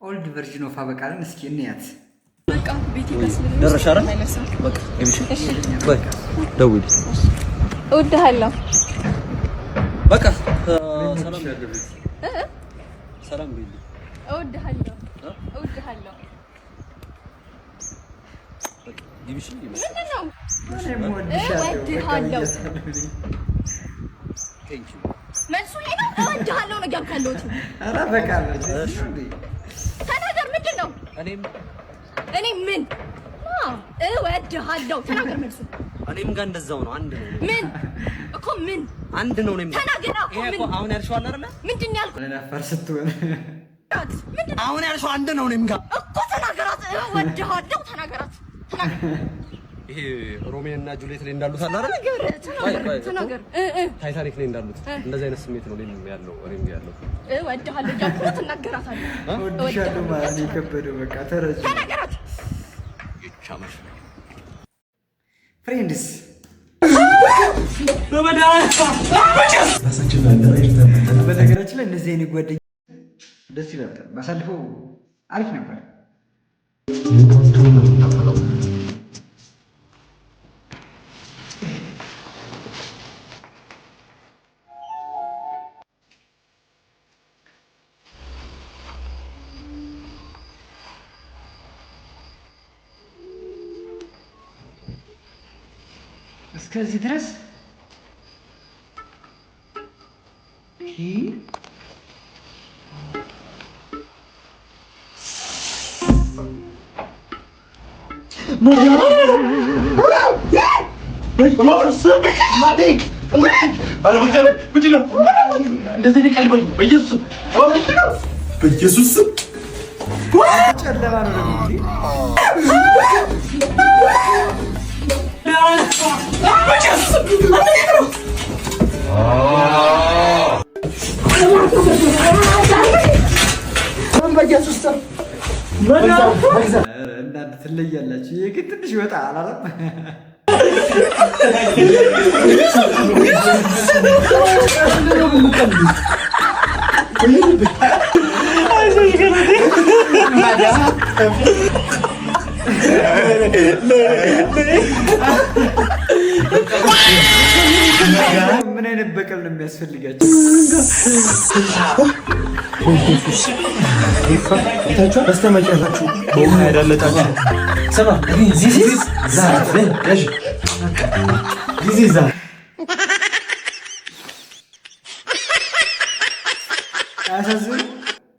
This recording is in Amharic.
ኦልድ ቨርዥን ኦፍ አበቃልን እስኪ እንያት። በቃ ቤቴ ከስልኝ ደረሻራ በቃ በቃ ደውል እወድሃለሁ። በቃ ሰላም ያደርግ ሰላም ቢል እወድሃለሁ እወድሃለሁ። ይብሽ ምንድነው? እወድሃለሁ ቴንክ ዩ መልሱ ላይ ነው። እወድሃለሁ ነው ያልካለሁት። ኧረ በቃ እሺ ተናገር። ምንድነው? እኔ ምን እወድሃለሁ ተናገር። መልሱ እኔም ጋር እንደዛው ነው። አንድ ነው። ምን እኮ ምን አንድ ነው። እኔም ተናገር። ይሄ እኮ አሁን ያልሽው አለ አይደል? ምንድን ነው ያልኩት? ለነፈር ስትሆን አሁን ያልሽው አንድ ነው። እኔም ጋር እኮ ተናገራት። እወድሃለሁ ተናገራት። ይሄ ሮሜዮ እና ጁሊየት ላይ እንዳሉት አለ አይደል? ተናገር። ታይታኒክ ላይ እንዳሉት እንደዚህ አይነት ስሜት ነው እኔም ያለው እኔም ያለው እወድሃለሁ ያልኩት ትናገራታለህ። እወድሻለሁ ማለት ነው የከበደው። በቃ ተረጅ ተናገራት። ይቻላል ፍሬንድስ በነገራችን ላይ እንደዚህ አይነት ጓደኛ ደስ ይላል። ባሳልፈው አሪፍ ነበር። እስከዚህ ድረስ በኢየሱስ ስም ጨለማ ነው እንዴ? እናንተ ትለያላችሁ። ይሄ ግን ትንሽ ወጣ አላለም? ምን አይነት በቀል ነው የሚያስፈልጋቸው? በስተመጨረሻችሁ በውሃ ያዳለጣችሁ ስማ ዚዚ ዛ